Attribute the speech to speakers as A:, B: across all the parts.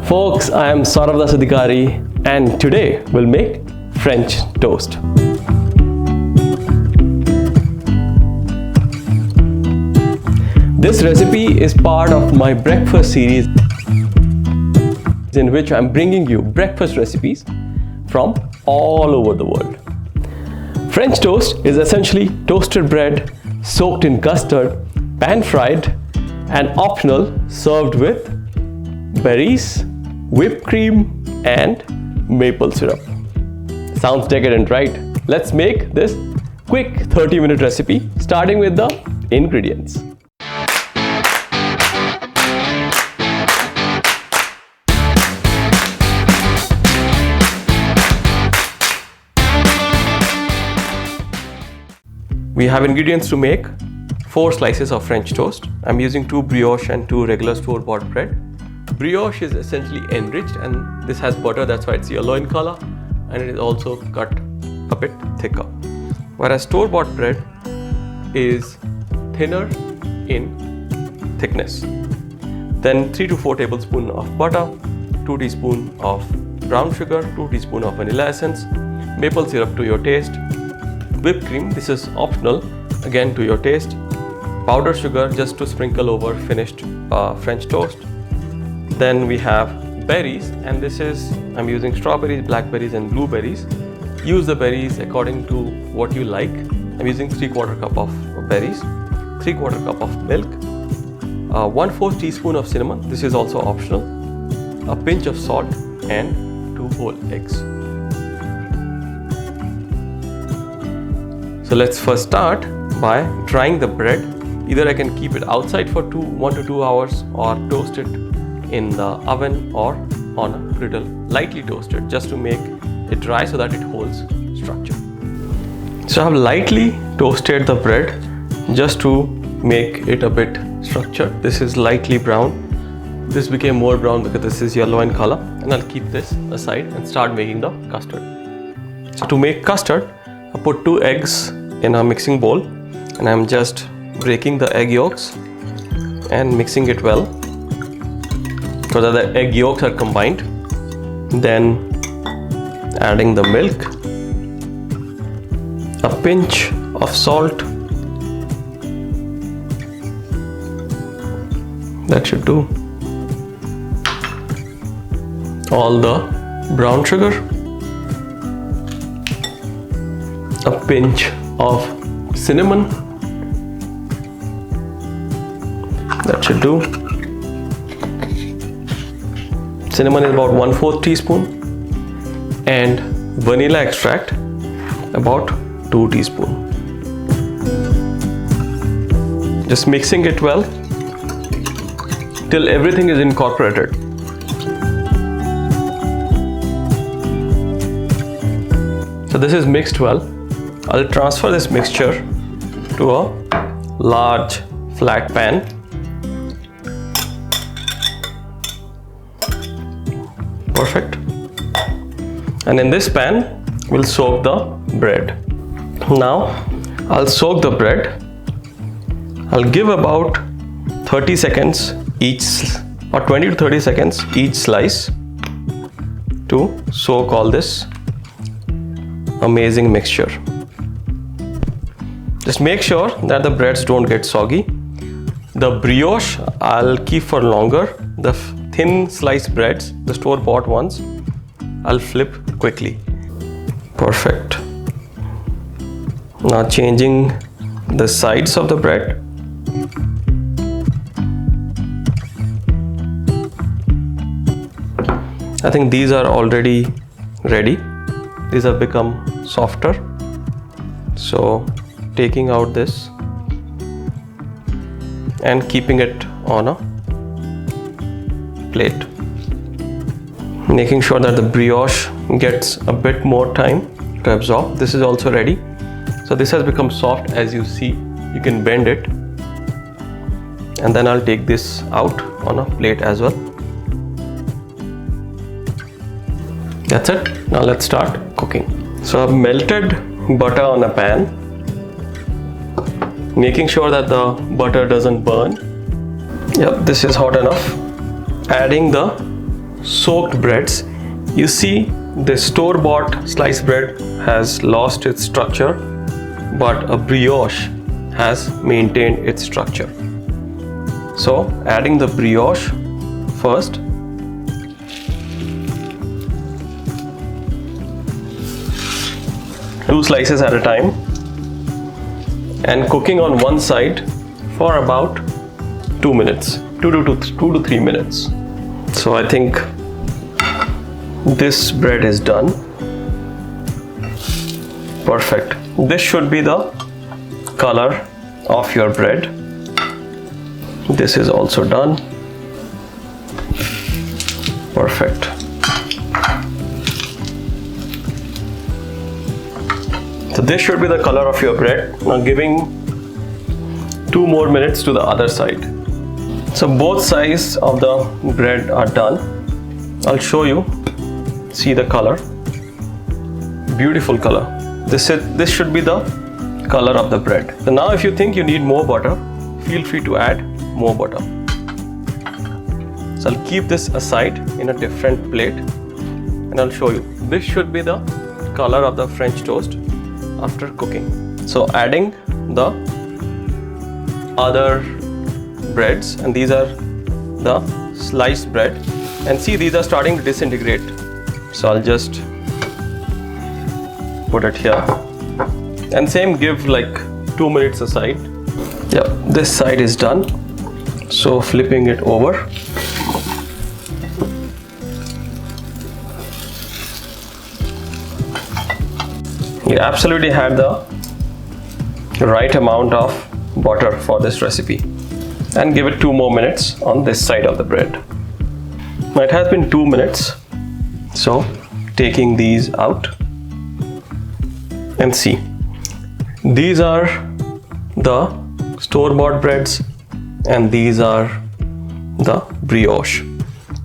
A: Folks, I am Saurav Adhikari and today we'll make French toast. This recipe is part of my breakfast series in which I'm bringing you breakfast recipes from all over the world. French toast is essentially toasted bread soaked in custard, pan-fried and optional, served with berries, whipped cream and maple syrup. Sounds decadent, right? Let's make this quick 30-minute recipe starting with the ingredients. We have ingredients to make 4 slices of French toast. I'm using 2 brioche and 2 regular store-bought bread. Brioche is essentially enriched and this has butter, that's why it's yellow in color, and it is also cut a bit thicker. Whereas store-bought bread is thinner in thickness. Then 3 to 4 tablespoons of butter, 2 teaspoons of brown sugar, 2 teaspoons of vanilla essence, maple syrup to your taste, whipped cream, this is optional, again to your taste, powdered sugar just to sprinkle over finished French toast. Then we have berries, and this is, I'm using strawberries, blackberries and blueberries. Use the berries according to what you like. I'm using 3/4 cup of berries, 3/4 cup of milk, 1/4 teaspoon of cinnamon, this is also optional, a pinch of salt and 2 whole eggs. So let's first start by drying the bread. Either I can keep it outside for 1 to 2 hours or toast it in the oven or on a griddle, lightly toasted, just to make it dry so that it holds structure. So I have lightly toasted the bread just to make it a bit structured. This is lightly brown. This became more brown because this is yellow in color, and I'll keep this aside and start making the custard. So to make custard, I put 2 eggs in a mixing bowl and I'm just breaking the egg yolks and mixing it well so that the egg yolks are combined. Then adding the milk, a pinch of salt, that should do, all the brown sugar, a pinch of cinnamon, that should do. Cinnamon is about 1/4 teaspoon and vanilla extract about 2 teaspoons. Just mixing it well till everything is incorporated. So this is mixed well. I'll transfer this mixture to a large flat pan. Perfect. And in this pan, we'll soak the bread. Now, I'll soak the bread. I'll give about 30 seconds each, or 20 to 30 seconds each slice to soak all this amazing mixture. Just make sure that the breads don't get soggy. The brioche I'll keep for longer. The thin sliced breads, the store-bought ones, I'll flip quickly. Perfect. Now changing the sides of the bread. I think these are already ready. These have become softer. So taking out this and keeping it on a plate, making sure that the brioche gets a bit more time to absorb. This is also ready. So this has become soft, as you see. You can bend it, and then I'll take this out on a plate as well. That's it. Now let's start cooking. So I've melted butter on a pan, making sure that the butter doesn't burn. Yep, this is hot enough. Adding the soaked breads, you see the store-bought sliced bread has lost its structure, but a brioche has maintained its structure. So adding the brioche first. Two slices at a time, and cooking on one side for about 2 minutes, 2 to 3 minutes. So I think this bread is done. Perfect. This should be the color of your bread. This is also done. Perfect. So this should be the color of your bread. Now giving 2 more minutes to the other side. So both sides of the bread are done. I'll show you. See the color. Beautiful color. This should be the color of the bread. So now if you think you need more butter, feel free to add more butter. So I'll keep this aside in a different plate and I'll show you. This should be the color of the French toast after cooking. So adding the other breads, and these are the sliced bread, and see these are starting to disintegrate. So I'll just put it here, and same, give like 2 minutes aside. Yep, this side is done. So flipping it over. You absolutely have the right amount of butter for this recipe, and give it 2 more minutes on this side of the bread. Now it has been 2 minutes, so taking these out, and see, these are the store-bought breads and these are the brioche.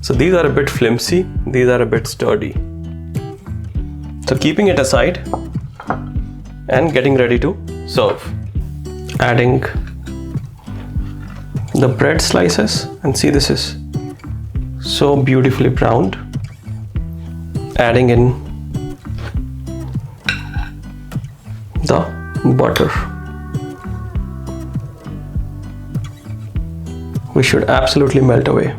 A: So these are a bit flimsy, these are a bit sturdy. So keeping it aside and getting ready to serve. Adding the bread slices, and see this is so beautifully browned. Adding in the butter. Which should absolutely melt away.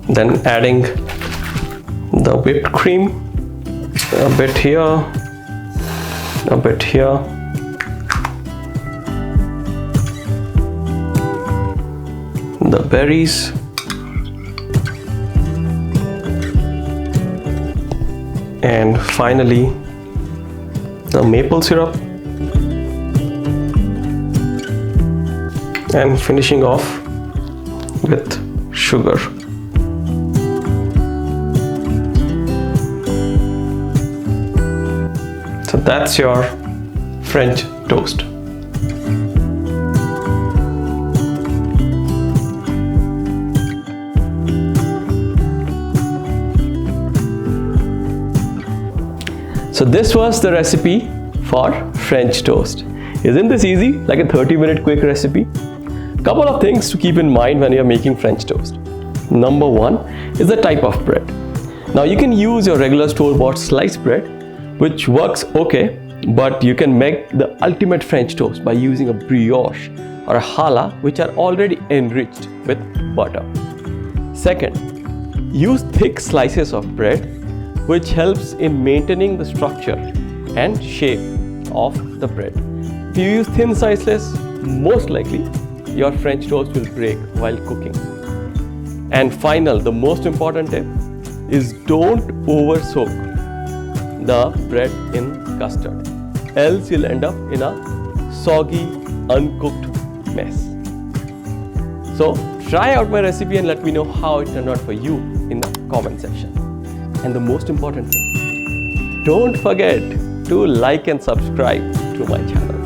A: Then adding the whipped cream, a bit here, a bit here. The berries. And finally, the maple syrup. And finishing off with sugar. So that's your French toast. So this was the recipe for French toast. Isn't this easy? Like a 30-minute quick recipe? Couple of things to keep in mind when you're making French toast. Number 1 is the type of bread. Now you can use your regular store-bought sliced bread, which works okay, but you can make the ultimate French toast by using a brioche or a challah, which are already enriched with butter. Second, use thick slices of bread, which helps in maintaining the structure and shape of the bread. If you use thin slices, most likely your French toast will break while cooking. And final, the most important tip is don't over soak the bread in custard, else you'll end up in a soggy, uncooked mess. So try out my recipe and let me know how it turned out for you in the comment section. And the most important thing, don't forget to like and subscribe to my channel.